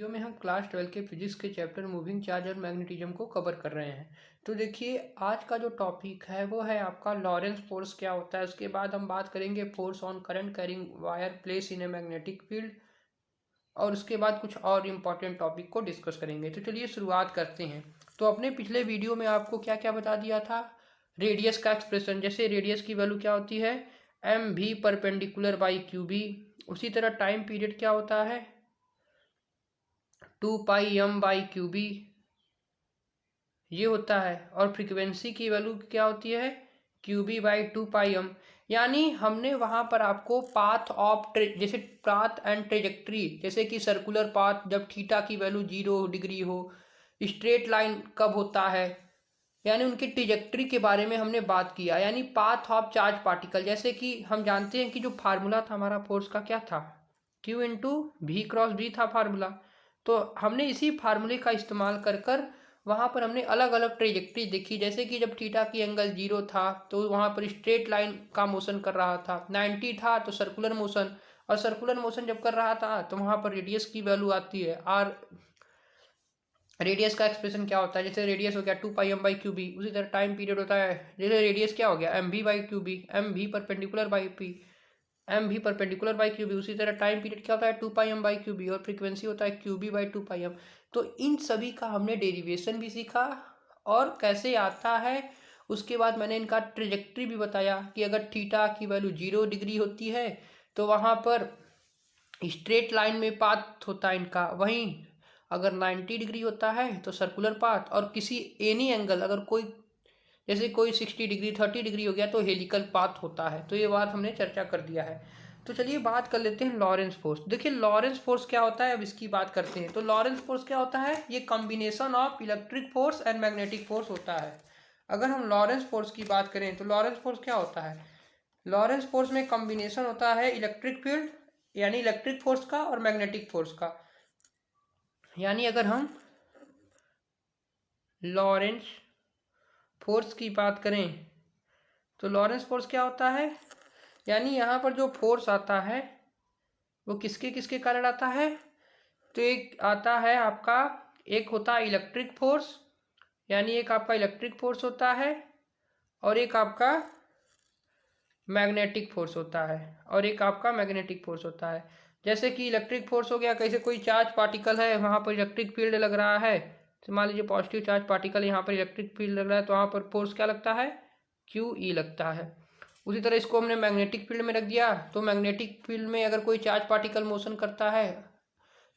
Video में हम class 12 के फिजिक्स के चैप्टर मूविंग चार्ज और मैग्नेटिज्म को कवर कर रहे हैं। तो देखिए आज का जो टॉपिक है वो है आपका लॉरेंस फोर्स क्या होता है। उसके बाद हम बात करेंगे force on current carrying wire place in a magnetic field, और उसके बाद कुछ और इम्पॉर्टेंट टॉपिक को डिस्कस करेंगे। तो चलिए शुरुआत करते हैं। तो अपने पिछले वीडियो में आपको क्या क्या बता दिया था। रेडियस का एक्सप्रेशन, जैसे रेडियस की वैल्यू क्या होती है एम भी परपेंडिकुलर बाई क्यू बी। उसी तरह टाइम पीरियड क्या होता है 2πm/क्यूबी ये होता है, और फ्रीक्वेंसी की वैल्यू क्या होती है QB/2πm। यानी हमने वहाँ पर आपको पाथ ऑफ जैसे पाथ एंड ट्रेजेक्ट्री, जैसे कि सर्कुलर पाथ जब थीटा की वैल्यू 0 डिग्री हो, स्ट्रेट लाइन कब होता है, यानी उनकी ट्रेजेक्ट्री के बारे में हमने बात किया। यानी पाथ ऑफ चार्ज पार्टिकल, जैसे कि हम जानते हैं कि जो फार्मूला था हमारा फोर्स का क्या था Q × V×V था फार्मूला। तो हमने इसी फार्मूले का इस्तेमाल कर कर वहाँ पर हमने अलग अलग ट्रेजेक्ट्री देखी। जैसे कि जब थीटा की एंगल 0 था तो वहाँ पर स्ट्रेट लाइन का मोशन कर रहा था, 90 था तो सर्कुलर मोशन, और सर्कुलर मोशन जब कर रहा था तो वहाँ पर रेडियस की वैल्यू आती है आर। रेडियस का एक्सप्रेशन क्या होता है, जैसे रेडियस हो गया 2πm/क्यूबी, उसी तरह टाइम पीरियड होता है, जैसे रेडियस क्या हो गया mv/क्यूबी, mv perpendicular by P, mv perpendicular by QB. उसी तरह टाइम पीरियड क्या होता है 2πm/क्यूबी, और फ्रीक्वेंसी होता है QB/2πm। तो इन सभी का हमने डेरिवेशन भी सीखा और कैसे आता है। उसके बाद मैंने इनका ट्रेजेक्ट्री भी बताया कि अगर थीटा की वैल्यू 0 डिग्री होती है तो वहाँ पर स्ट्रेट लाइन में पाथ होता है इनका, वहीं अगर 90 डिग्री होता है तो सर्कुलर पाथ, और किसी एनी एंगल अगर कोई जैसे कोई 60 डिग्री 30 डिग्री हो गया तो हेलिकल पाथ होता है। तो ये बात हमने चर्चा कर दिया है। तो चलिए बात कर लेते हैं लॉरेंस फोर्स। देखिए लॉरेंस फोर्स क्या होता है, अब इसकी बात करते हैं। तो लॉरेंस फोर्स क्या होता है, ये combination of electric force and magnetic force होता है। अगर हम लॉरेंस फोर्स की बात करें तो लॉरेंस फोर्स क्या होता है, लॉरेंस फोर्स में कॉम्बिनेशन होता है इलेक्ट्रिक फील्ड यानी इलेक्ट्रिक फोर्स का और मैग्नेटिक फोर्स का। यानी अगर हम लॉरेंस फोर्स की बात करें तो लॉरेंस फोर्स क्या होता है, यानी यहाँ पर जो फोर्स आता है वो किसके किसके कारण आता है। तो एक आता है आपका, एक होता है इलेक्ट्रिक फोर्स, यानी एक आपका इलेक्ट्रिक फोर्स होता है, और एक आपका मैग्नेटिक फोर्स होता है, और एक आपका मैग्नेटिक फोर्स होता है। जैसे कि इलेक्ट्रिक फोर्स हो गया, कैसे कोई चार्ज पार्टिकल है वहाँ पर इलेक्ट्रिक फील्ड लग रहा है, तो मान लीजिए पॉजिटिव चार्ज पार्टिकल यहाँ पर इलेक्ट्रिक फील्ड लग रहा है तो वहाँ पर फोर्स क्या लगता है QE लगता है। उसी तरह इसको हमने मैग्नेटिक फील्ड में रख दिया, तो मैग्नेटिक फील्ड में अगर कोई चार्ज पार्टिकल मोशन करता है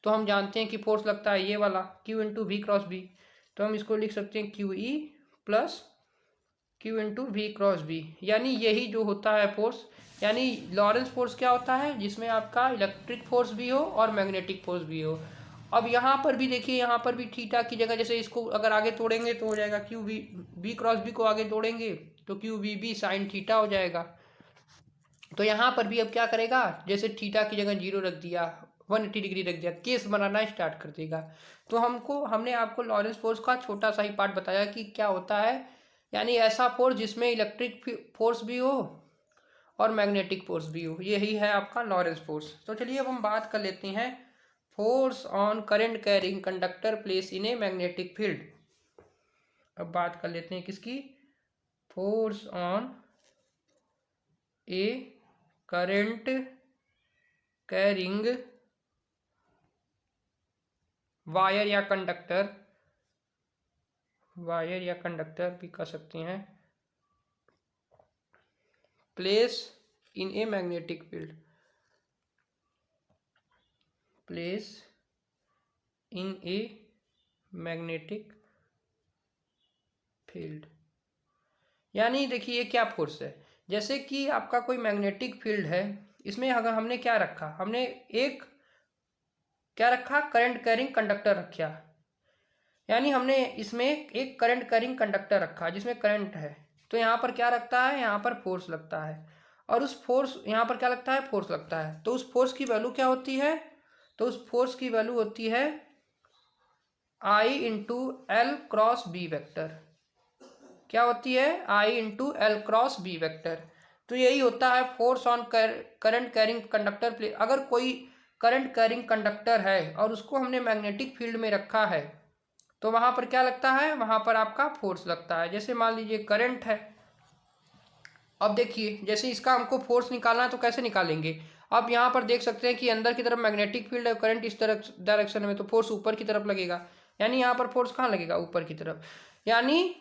तो हम जानते हैं कि फोर्स लगता है ये वाला Q × V×V। तो हम इसको लिख सकते हैं QE + Q × V×V, यानी यही जो होता है फोर्स। यानी लॉरेंस फोर्स क्या होता है, जिसमें आपका इलेक्ट्रिक फोर्स भी हो और मैग्नेटिक फोर्स भी हो। अब यहाँ पर भी देखिए, यहाँ पर भी थीटा की जगह जैसे इसको अगर आगे तोड़ेंगे तो हो जाएगा V×V को आगे तोड़ेंगे तो QVB sin थीटा हो जाएगा। तो यहाँ पर भी अब क्या करेगा, जैसे थीटा की जगह 0 रख दिया, 180 डिग्री रख दिया, केस बनाना स्टार्ट कर देगा। तो हमने आपको लॉरेंस फोर्स का छोटा सा ही पार्ट बताया कि क्या होता है, यानी ऐसा फोर्स जिसमें इलेक्ट्रिक फोर्स भी हो और मैग्नेटिक फोर्स भी हो, यही है आपका लॉरेंस फोर्स। तो चलिए अब हम बात कर लेते हैं force on current carrying conductor place in a magnetic field. अब बात कर लेते हैं किसकी, force on A current carrying wire या कंडक्टर भी कह सकते हैं, place in a magnetic field, place in a magnetic field. यानी देखिए ये क्या फोर्स है, जैसे कि आपका कोई मैग्नेटिक फील्ड है, इसमें अगर हमने क्या रखा, हमने एक क्या रखा करंट कैरिंग कंडक्टर रखा। यानी हमने इसमें एक करंट कैरिंग कंडक्टर रखा जिसमें करंट है, तो यहाँ पर क्या रखता है, यहाँ पर फोर्स लगता है, और उस फोर्स यहाँ पर क्या लगता है, फोर्स लगता है। तो उस फोर्स की वैल्यू क्या होती है, तो उस फोर्स की वैल्यू होती है I×L×B वेक्टर। क्या होती है, I×L×B वेक्टर। तो यही होता है force on current carrying conductor plate. अगर कोई करंट कैरिंग कंडक्टर है और उसको हमने मैग्नेटिक फील्ड में रखा है, तो वहां पर क्या लगता है, वहां पर आपका फोर्स लगता है। जैसे मान लीजिए करंट है, अब देखिए जैसे इसका हमको फोर्स निकालना है तो कैसे निकालेंगे। आप यहाँ पर देख सकते हैं कि अंदर की तरफ मैग्नेटिक फील्ड है, करंट इस तरह डायरेक्शन में, तो फोर्स ऊपर की तरफ लगेगा। यानी यहाँ पर फोर्स कहाँ लगेगा, ऊपर की तरफ। यानी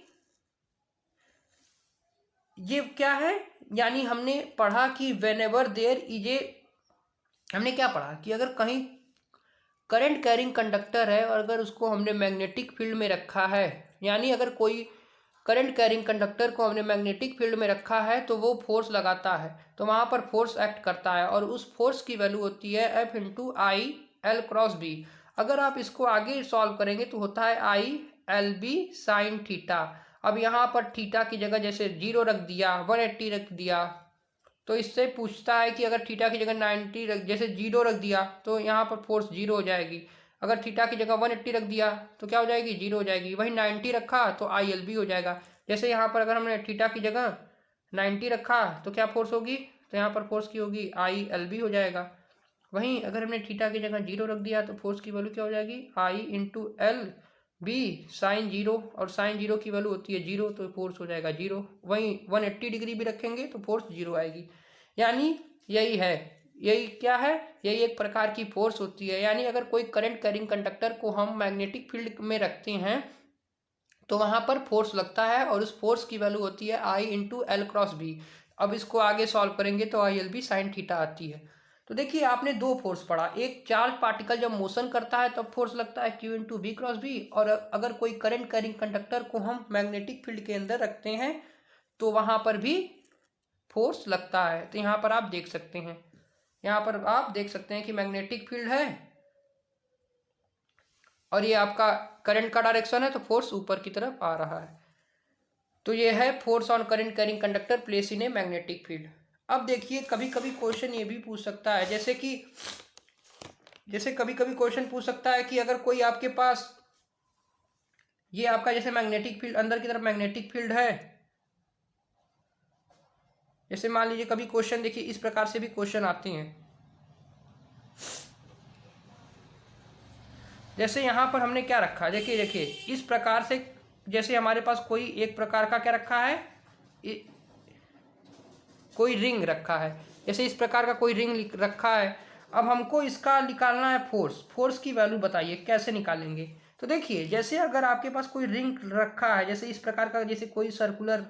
ये क्या है, यानी हमने पढ़ा कि whenever there is a, हमने क्या पढ़ा कि अगर कहीं करंट कैरिंग कंडक्टर है और अगर उसको हमने मैग्नेटिक फील्ड में रखा है, यानी अगर कोई करंट कैरिंग कंडक्टर को हमने मैग्नेटिक फील्ड में रखा है तो वो फोर्स लगाता है, तो वहाँ पर फोर्स एक्ट करता है और उस फोर्स की वैल्यू होती है F into I L cross B. अगर आप इसको आगे सॉल्व करेंगे तो होता है I L B sine theta. अब यहाँ पर थीटा की जगह जैसे 0 रख दिया, 180 रख दिया, तो इससे पूछता है कि अगर थीटा की जगह 90 रख, जैसे 0 रख दिया तो यहाँ पर फोर्स 0 हो जाएगी। अगर थीटा की जगह 180 रख दिया तो क्या हो जाएगी, 0 हो जाएगी। वही 90 रखा तो आई एल बी हो जाएगा। जैसे यहाँ पर अगर हमने थीटा की जगह 90 रखा तो क्या फोर्स होगी, तो यहाँ पर फोर्स की होगी आई एल बी हो जाएगा। वहीं अगर हमने थीटा की जगह 0 रख दिया तो फोर्स की वैल्यू क्या हो जाएगी, आई इंटू एल बी साइन 0, और साइन 0 की वैल्यू होती है 0, तो फोर्स हो जाएगा 0। वहीं 180 डिग्री भी रखेंगे तो फोर्स 0 आएगी। यानी यही है, यही क्या है, यही एक प्रकार की फोर्स होती है। यानी अगर कोई करंट कैरिंग कंडक्टर को हम मैग्नेटिक फील्ड में रखते हैं तो वहां पर फोर्स लगता है और उस फोर्स की वैल्यू होती है I into L cross B. अब इसको आगे सॉल्व करेंगे तो I L B sine theta आती है। तो देखिए आपने दो फोर्स पढ़ा, एक चार्ज पार्टिकल जब मोशन करता है तब फोर्स लगता है Q into B cross B, और अगर कोई करंट कैरिंग कंडक्टर को हम मैग्नेटिक फील्ड के अंदर रखते हैं तो वहां पर भी फोर्स लगता है। तो यहाँ पर आप देख सकते हैं, यहाँ पर आप देख सकते हैं कि मैग्नेटिक फील्ड है और ये आपका करंट का डायरेक्शन है, तो फोर्स ऊपर की तरफ आ रहा है। तो ये है force on current carrying conductor place in a magnetic field. अब देखिए कभी कभी क्वेश्चन ये भी पूछ सकता है, जैसे कभी कभी क्वेश्चन पूछ सकता है कि अगर कोई आपके पास ये आपका जैसे मैग्नेटिक फील्ड, अंदर की तरफ मैग्नेटिक फील्ड है, जैसे मान लीजिए कभी क्वेश्चन देखिए इस प्रकार से भी क्वेश्चन आते हैं। जैसे यहाँ पर हमने क्या रखा, देखिए देखिए इस प्रकार से, जैसे हमारे पास कोई एक प्रकार का क्या रखा है, कोई रिंग रखा है, जैसे इस प्रकार का कोई रिंग रखा है। अब हमको इसका निकालना है फोर्स, फोर्स की वैल्यू बताइए कैसे निकालेंगे। तो देखिए जैसे अगर आपके पास कोई रिंग रखा है, जैसे इस प्रकार का, जैसे कोई सर्कुलर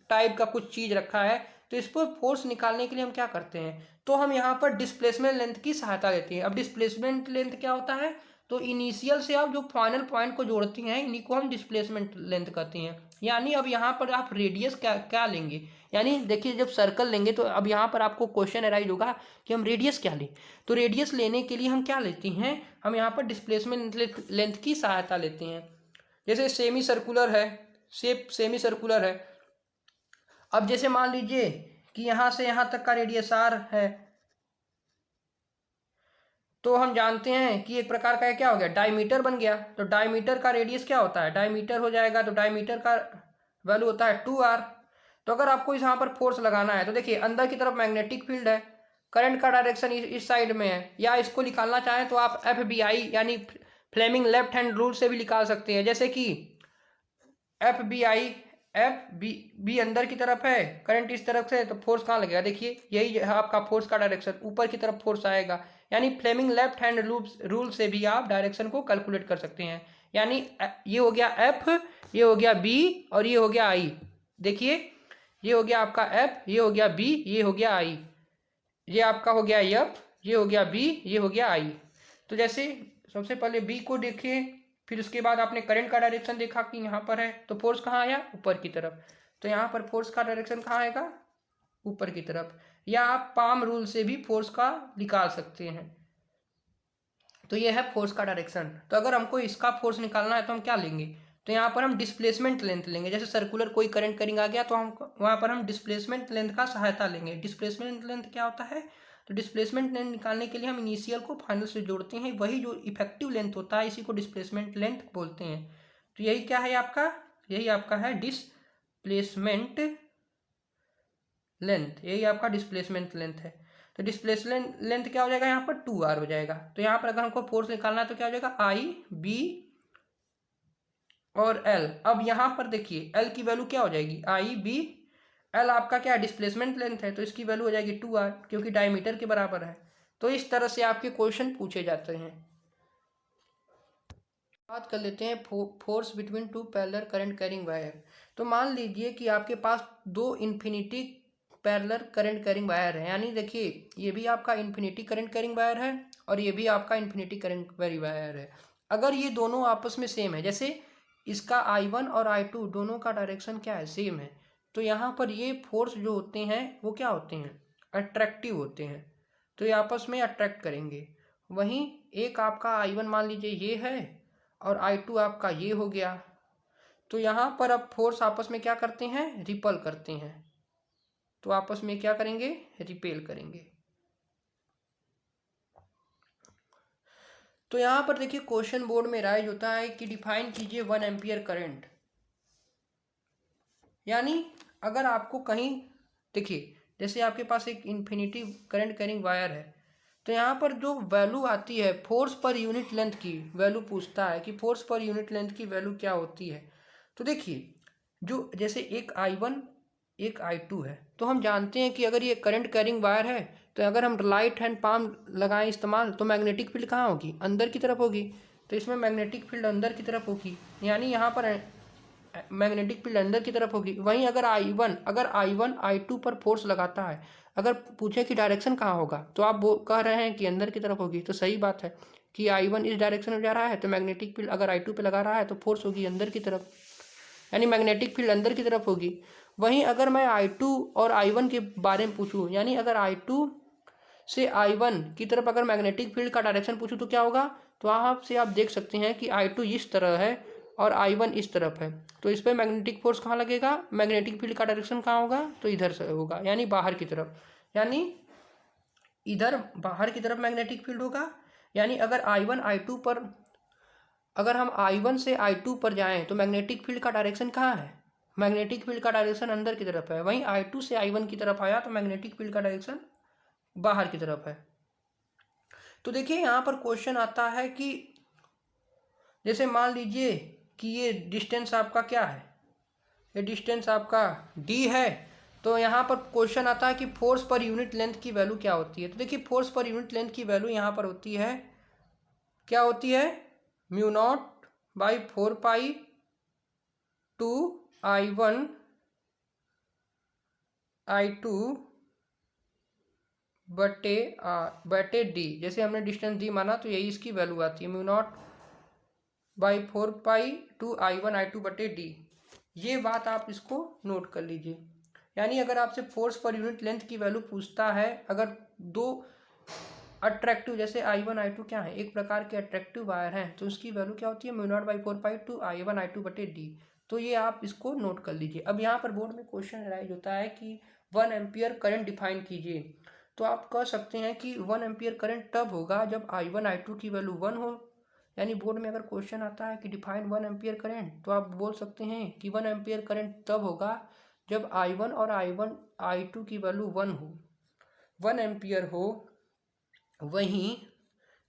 टाइप का कुछ चीज रखा है, तो इस पर फोर्स निकालने के लिए हम क्या करते हैं, तो हम यहाँ पर डिस्प्लेसमेंट लेंथ की सहायता लेते हैं। अब डिस्प्लेसमेंट लेंथ क्या होता है, तो इनिशियल से आप जो फाइनल पॉइंट को जोड़ती हैं इन्हीं को हम डिस्प्लेसमेंट लेंथ कहते हैं। यानी अब यहाँ पर आप रेडियस क्या क्या लेंगे, यानी देखिए जब सर्कल लेंगे तो अब यहाँ पर आपको क्वेश्चन अराइज होगा कि हम रेडियस क्या लें। तो रेडियस लेने के लिए हम क्या लेते हैं, हम यहाँ पर डिस्प्लेसमेंट लेंथ की सहायता लेते हैं। जैसे सेमी सर्कुलर है, शेप सेमी सर्कुलर है। अब जैसे मान लीजिए कि यहाँ से यहाँ तक का रेडियस आर है, तो हम जानते हैं कि एक प्रकार का क्या हो गया, डायमीटर बन गया। तो डायमीटर का रेडियस क्या होता है, डायमीटर हो जाएगा, तो डायमीटर का वैल्यू होता है 2r। तो अगर आपको यहाँ पर फोर्स लगाना है तो देखिए अंदर की तरफ मैग्नेटिक फील्ड है, करंट का डायरेक्शन इस साइड में है, या इसको निकालना चाहें तो आप एफ बी आई यानी फ्लेमिंग लेफ्ट हैंड रूल से भी निकाल सकते हैं। जैसे कि F B I, F B अंदर की तरफ है, करंट इस तरफ से, तो फोर्स कहाँ लगेगा, देखिए यही है आपका फोर्स का डायरेक्शन, ऊपर की तरफ फोर्स आएगा। यानी फ्लेमिंग लेफ्ट हैंड रूल से भी आप डायरेक्शन को कैलकुलेट कर सकते हैं। यानी ये हो गया एफ, ये हो गया बी, और ये हो गया आई। देखिए ये हो गया आपका एफ, ये हो गया बी, ये हो गया आई, ये आपका हो गया एफ, ये हो गया बी, ये हो गया आई। तो जैसे सबसे पहले बी को देखिए, फिर उसके बाद आपने करंट का डायरेक्शन देखा कि यहाँ पर है, तो फोर्स कहाँ आया, ऊपर की तरफ। तो यहाँ पर फोर्स का डायरेक्शन कहाँ आएगा, ऊपर की तरफ। या आप पाम रूल से भी फोर्स का निकाल सकते हैं। तो ये है फोर्स का डायरेक्शन। तो अगर हमको इसका फोर्स निकालना है तो हम क्या लेंगे, तो यहाँ पर हम डिस्प्लेसमेंट लेंथ लेंगे। जैसे सर्कुलर कोई करंट करिंग आ गया तो हम वहाँ पर हम डिस्प्लेसमेंट लेंथ का सहायता लेंगे। डिस्प्लेसमेंट लेंथ क्या होता है, तो डिस्प्लेसमेंट लेंथ निकालने के लिए हम इनिशियल को फाइनल से जोड़ते हैं, वही जो इफेक्टिव लेंथ होता है इसी को डिस्प्लेसमेंट लेंथ बोलते हैं। तो यही क्या है आपका, यही आपका है डिस्प्लेसमेंट लेंथ, यही आपका डिस्प्लेसमेंट लेंथ है। तो डिस्प्लेसमेंट लेंथ क्या हो जाएगा यहाँ पर 2r हो जाएगा। तो यहाँ पर अगर हमको फोर्स निकालना है तो क्या हो जाएगा आई बी और एल। अब यहाँ पर देखिए एल की वैल्यू क्या हो जाएगी आई बी एल आपका क्या है डिस्प्लेसमेंट लेंथ है, तो इसकी वैल्यू हो जाएगी 2r क्योंकि डायमीटर के बराबर है। तो इस तरह से आपके क्वेश्चन पूछे जाते हैं। बात कर लेते हैं force between two parallel current carrying wire. तो मान लीजिए कि आपके पास दो infinity parallel current carrying wire है, यानी देखिए ये भी आपका इन्फिनिटी करंट कैरिंग वायर है और ये भी आपका इन्फिनिटी करंट कैरिंग वायर है। अगर ये दोनों आपस में सेम है, जैसे इसका I1 और I2 दोनों का डायरेक्शन क्या है सेम है, तो यहाँ पर ये फोर्स जो होते हैं वो क्या होते हैं अट्रैक्टिव होते हैं, तो ये आपस में अट्रैक्ट करेंगे। वहीं एक आपका I1 मान लीजिए ये है और I2 आपका ये हो गया, तो यहाँ पर अब फोर्स आपस में क्या करते हैं रिपल करते हैं, तो आपस में क्या करेंगे रिपेल करेंगे। तो यहाँ पर देखिए क्वेश्चन बोर्ड में राइज होता है कि डिफाइन कीजिए 1 एम्पियर करंट। यानी अगर आपको कहीं देखिए जैसे आपके पास एक इन्फिनिटी करंट कैरिंग वायर है, तो यहाँ पर जो वैल्यू आती है फोर्स पर यूनिट लेंथ की वैल्यू पूछता है कि फोर्स पर यूनिट लेंथ की वैल्यू क्या होती है। तो देखिए जो जैसे एक I1 एक I2 है, तो हम जानते हैं कि अगर ये करंट कैरिंग वायर है तो अगर हम राइट हैंड पाम लगाएं इस्तेमाल तो मैग्नेटिक फील्ड कहाँ होगी अंदर की तरफ होगी, तो इसमें मैग्नेटिक फील्ड अंदर की तरफ होगी, यानी यहाँ पर मैग्नेटिक फील्ड अंदर की तरफ होगी। वहीं अगर I1 I2 पर फोर्स लगाता है, अगर पूछे कि डायरेक्शन कहाँ होगा तो आप वो कह रहे हैं कि अंदर की तरफ होगी, तो सही बात है कि I1 इस डायरेक्शन में जा रहा है तो मैग्नेटिक फील्ड अगर I2 पे लगा रहा है तो फोर्स होगी अंदर की तरफ, यानी मैग्नेटिक फील्ड अंदर की तरफ होगी। वहीं अगर मैं I2 और I1 के बारे में पूछूं, यानी अगर I2 से I1 की तरफ अगर मैग्नेटिक फील्ड का डायरेक्शन पूछूं तो क्या होगा, तो वहाँ से आप देख सकते हैं कि I2 इस तरह है और I1 इस तरफ है, तो इस पर मैग्नेटिक फोर्स कहाँ लगेगा मैग्नेटिक फील्ड का डायरेक्शन कहाँ होगा तो इधर से होगा, यानी बाहर की तरफ, यानी इधर बाहर की तरफ मैग्नेटिक फील्ड होगा। यानी अगर I1 I2 पर अगर हम I1 से I2 पर जाएं तो मैग्नेटिक फील्ड का डायरेक्शन कहाँ है मैग्नेटिक फील्ड का डायरेक्शन अंदर की तरफ है। वहीं I2 से I1 की तरफ आया तो मैग्नेटिक फील्ड का डायरेक्शन बाहर की तरफ है। तो देखिए यहाँ पर क्वेश्चन आता है कि जैसे मान लीजिए कि ये डिस्टेंस आपका क्या है, ये डिस्टेंस आपका d है, तो यहाँ पर क्वेश्चन आता है कि फोर्स पर यूनिट लेंथ की वैल्यू क्या होती है। तो देखिए फोर्स पर यूनिट लेंथ की वैल्यू यहाँ पर होती है क्या होती है μ0/4 टू I1 I2 बटे डी, जैसे हमने डिस्टेंस डी माना तो यही इसकी वैल्यू आती है μ0/4 टू I1 I2 बटे डी। ये बात आप इसको नोट कर लीजिए। यानी अगर आपसे फोर्स पर यूनिट लेंथ की वैल्यू पूछता है, अगर दो अट्रैक्टिव जैसे I1 I2 क्या है एक प्रकार के अट्रैक्टिव वायर हैं, तो उसकी वैल्यू क्या होती है μ0/4 टू I1 I2 बटे डी। तो ये आप इसको नोट कर लीजिए। अब यहाँ पर बोर्ड में क्वेश्चन राइज होता है कि 1 एम्पियर करंट डिफाइन कीजिए। तो आप कह सकते हैं कि 1 एम्पियर करंट तब होगा जब I1 I2 की वैल्यू 1 हो। यानी बोर्ड में अगर क्वेश्चन आता है कि डिफाइन 1 एम्पियर करंट, तो आप बोल सकते हैं कि 1 एम्पियर करंट तब होगा जब I1 और I2 की वैल्यू 1 हो 1 एम्पियर हो, वहीं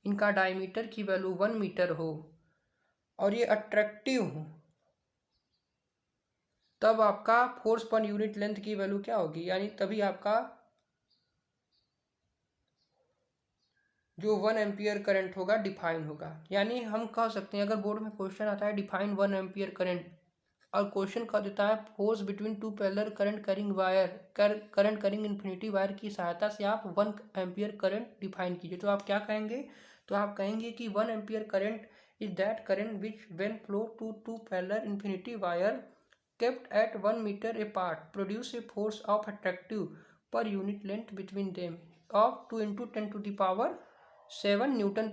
इनका डायमीटर की वैल्यू 1 मीटर हो और ये अट्रैक्टिव हो, तब आपका फोर्स पर यूनिट लेंथ की वैल्यू क्या होगी, यानी तभी आपका जो 1 एम्पियर करंट होगा डिफाइन होगा। यानी हम कह सकते हैं अगर बोर्ड में क्वेश्चन आता है डिफाइन 1 एम्पियर करंट और क्वेश्चन कह देता है force between two parallel current carrying wire current carrying infinity wire की सहायता से आप 1 एम्पियर करंट डिफाइन कीजिए, तो आप क्या कहेंगे, तो आप कहेंगे कि 1 ampere current is that current which when flow to two parallel infinity wire kept at 1 meter apart produce a force of attractive per unit length between them of 2 into 10 to the power 7 Newton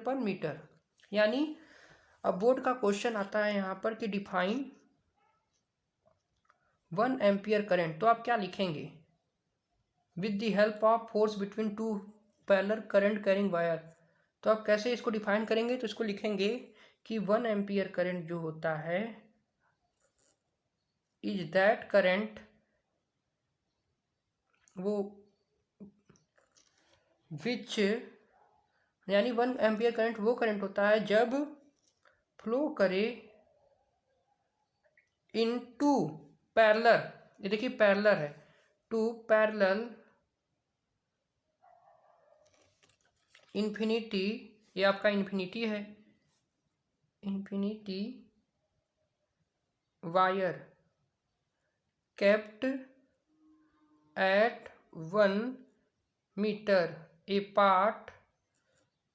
पर metre. यानी अब board का question आता है यहाँ पर कि define 1 ampere current, तो आप क्या लिखेंगे with the help of force between two parallel current carrying wire. तो आप कैसे इसको डिफाइन करेंगे, तो इसको लिखेंगे कि 1 एम्पियर करंट जो होता है इज दैट करंट, वो विच यानी 1 एम्पियर करंट वो करंट होता है जब फ्लो करे इनटू पैरेलल, ये देखिए पैरेलल है, टू पैरेलल इन्फिनिटी, ये आपका इन्फिनिटी है, infinity wire kept at 1 meter apart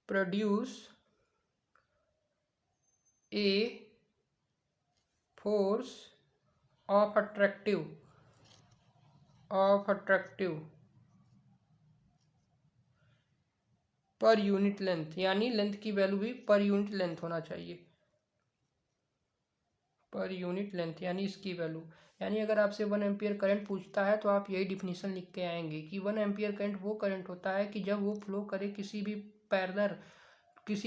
produce a force of attractive per unit length, यानी लेंथ की वैल्यू भी पर यूनिट लेंथ होना चाहिए, पर यूनिट लेंथ यानी इसकी वैल्यू। यानी अगर आपसे 1 एम्पियर करंट पूछता है तो आप यही डिफिनीशन लिख के आएंगे कि 1 एम्पियर करंट वो करंट होता है कि जब वो फ्लो करे किसी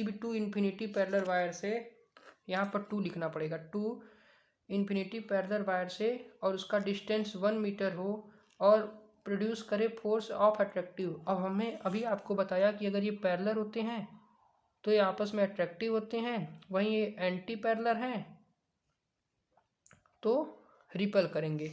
भी टू इन्फिनिटी पैरेलल वायर से, यहाँ पर 2 लिखना पड़ेगा, टू इन्फिनिटी पैरेलल वायर से, और उसका डिस्टेंस 1 मीटर हो और प्रोड्यूस करे फोर्स ऑफ अट्रैक्टिव। अब हमें अभी आपको बताया कि अगर ये पैरेलल होते हैं तो ये आपस में अट्रैक्टिव होते हैं, वहीं ये एंटी पैरेलल हैं तो रिपल करेंगे।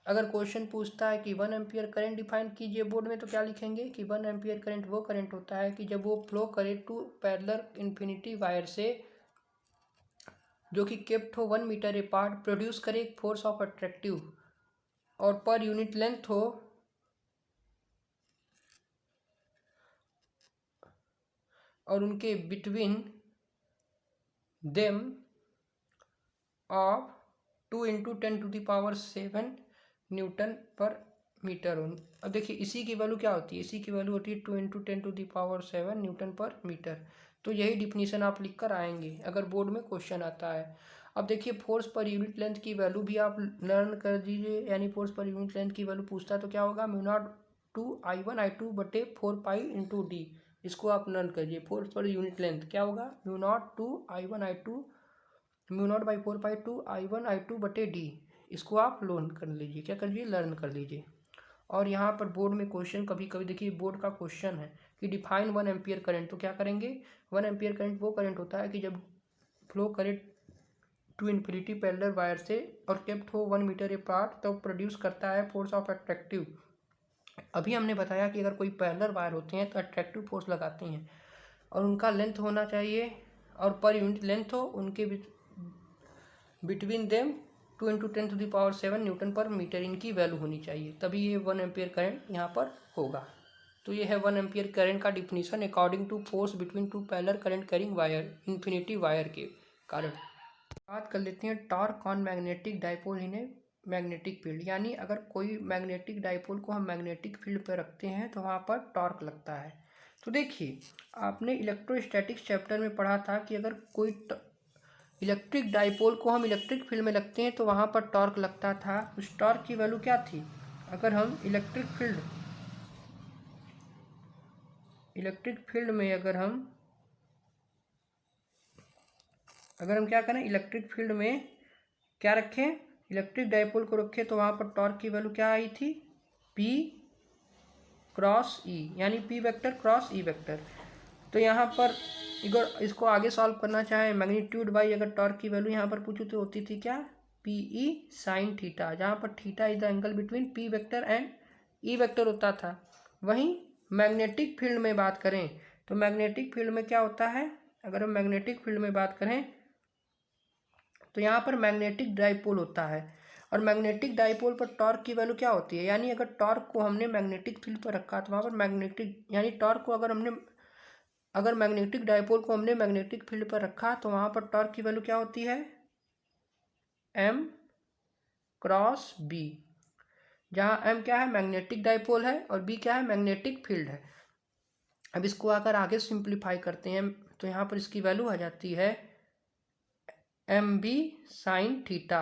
अगर क्वेश्चन पूछता है कि 1 एम्पियर करंट डिफाइन कीजिए बोर्ड में, तो क्या लिखेंगे कि 1 एम्पियर करंट वो करंट होता है कि जब वो फ्लो करे टू पैरेलल इन्फिनिटी वायर से जो कि केप्ट हो 1 मीटर अपार्ट, प्रोड्यूस करे एक फोर्स ऑफ अट्रैक्टिव और पर यूनिट लेंथ हो और उनके बिटवीन देम ऑफ 2 × 10⁻⁷ न्यूटन पर मीटर हो। अब देखिए इसी की वैल्यू क्या होती है, इसी की वैल्यू होती है 2 × 10⁻⁷ न्यूटन पर मीटर। तो यही डिफिनीशन आप लिख कर आएंगे अगर बोर्ड में क्वेश्चन आता है। अब देखिए फोर्स पर यूनिट लेंथ की वैल्यू भी आप लर्न कर दीजिए, यानी फोर्स पर यूनिट लेंथ की वैल्यू पूछता है तो क्या होगा, μ02I1I2/4π×d, इसको आप लर्न करिए। फोर्स पर यूनिट लेंथ क्या होगा, μ02I1I2/4π/2I1I2/d, इसको आप लर्न कर लीजिए, क्या कर लीजिए, लर्न कर लीजिए। और यहाँ पर बोर्ड में क्वेश्चन कभी कभी देखिए बोर्ड का क्वेश्चन है कि डिफाइन 1 एम्पियर करंट, तो क्या करेंगे, 1 एम्पियर करंट वो करंट होता है कि जब फ्लो करे टू इन्फिनिटी पैरेलल वायर से और केप्ट हो 1 मीटर अपार्ट, तो प्रोड्यूस करता है फोर्स ऑफ अट्रैक्टिव। अभी हमने बताया कि अगर कोई पैरेलल वायर होते हैं तो अट्रैक्टिव फोर्स लगाते हैं और उनका लेंथ होना चाहिए और पर यूनिट लेंथ हो उनके बिटवीन देम 2 × 10⁻⁷ न्यूटन पर मीटर, इनकी वैल्यू होनी चाहिए, तभी ये 1 एम्पियर करंट यहाँ पर होगा। तो ये है 1 एम्पियर करंट का definition according to force between two parallel current carrying wire, infinity wire के कारण। बात कर लेते हैं torque on magnetic dipole in a magnetic field, यानी अगर कोई मैग्नेटिक डाइपोल को हम मैग्नेटिक फील्ड पर रखते हैं तो वहाँ पर टॉर्क लगता है। तो देखिए आपने इलेक्ट्रोस्टैटिक्स चैप्टर में पढ़ा था कि अगर कोई इलेक्ट्रिक डाइपोल को हम इलेक्ट्रिक फील्ड में रखते हैं तो वहाँ पर टॉर्क लगता था। उस टॉर्क की वैल्यू क्या थी, अगर हम इलेक्ट्रिक फील्ड में अगर हम क्या करें, इलेक्ट्रिक फील्ड में क्या रखें, इलेक्ट्रिक डाइपोल को रखें, तो वहाँ पर टॉर्क की वैल्यू क्या आई थी, P क्रॉस E, यानी P vector cross E vector. तो यहाँ पर अगर इसको आगे सॉल्व करना चाहे मैग्नीट्यूड बाई अगर टॉर्क की वैल्यू यहाँ पर पूछूँ तो होती थी क्या, PE साइन थीटा, जहाँ पर theta is the angle between P vector and E vector होता था। वहीं मैग्नेटिक फील्ड में बात करें तो मैग्नेटिक फील्ड में क्या होता है, अगर हम मैग्नेटिक फील्ड में बात करें तो यहाँ पर मैग्नेटिक डाइपोल होता है और मैग्नेटिक डाइपोल पर टॉर्क की वैल्यू क्या होती है, यानी अगर टॉर्क को हमने मैग्नेटिक फील्ड पर रखा तो वहाँ पर मैग्नेटिक, यानी टॉर्क को अगर मैग्नेटिक डाइपोल को हमने मैग्नेटिक फील्ड पर रखा तो वहाँ पर टॉर्क की वैल्यू क्या होती है, M क्रॉस B, जहाँ M क्या है, मैग्नेटिक डाइपोल है और B क्या है, मैग्नेटिक फील्ड है। अब इसको अगर आगे सिंप्लीफाई करते हैं तो यहाँ पर इसकी वैल्यू आ जाती है MB साइन थीटा।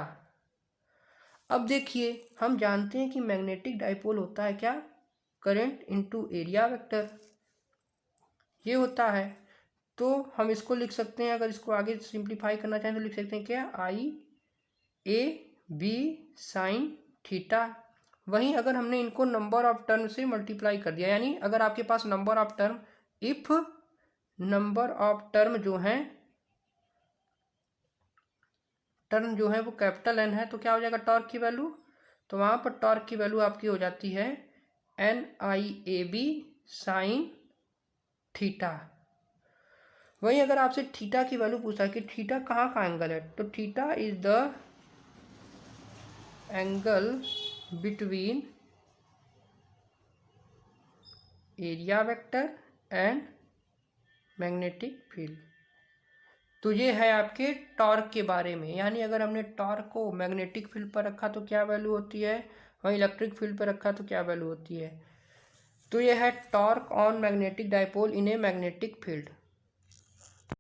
अब देखिए हम जानते हैं कि मैग्नेटिक डाइपोल होता है क्या, करंट इनटू एरिया वेक्टर, ये होता है। तो हम इसको लिख सकते हैं, अगर इसको आगे सिंप्लीफाई करना चाहें तो लिख सकते हैं क्या, I A B sine theta वहीं अगर हमने इनको नंबर ऑफ टर्म से मल्टीप्लाई कर दिया, यानी अगर आपके पास number of term, if number of term जो है वो कैपिटल एन है, तो क्या हो जाएगा टॉर्क की वैल्यू, तो वहाँ पर टॉर्क की वैल्यू आपकी हो जाती है NIAB साइन थीटा। वहीं अगर आपसे थीटा की वैल्यू पूछा कि थीटा कहाँ का एंगल है, तो theta is the angle between area vector and magnetic field. तो ये है आपके टॉर्क के बारे में, यानी अगर हमने टॉर्क को मैग्नेटिक फील्ड पर रखा तो क्या वैल्यू होती है, वहीं इलेक्ट्रिक फील्ड पर रखा तो क्या वैल्यू होती है। तो ये है torque on magnetic dipole in a magnetic field.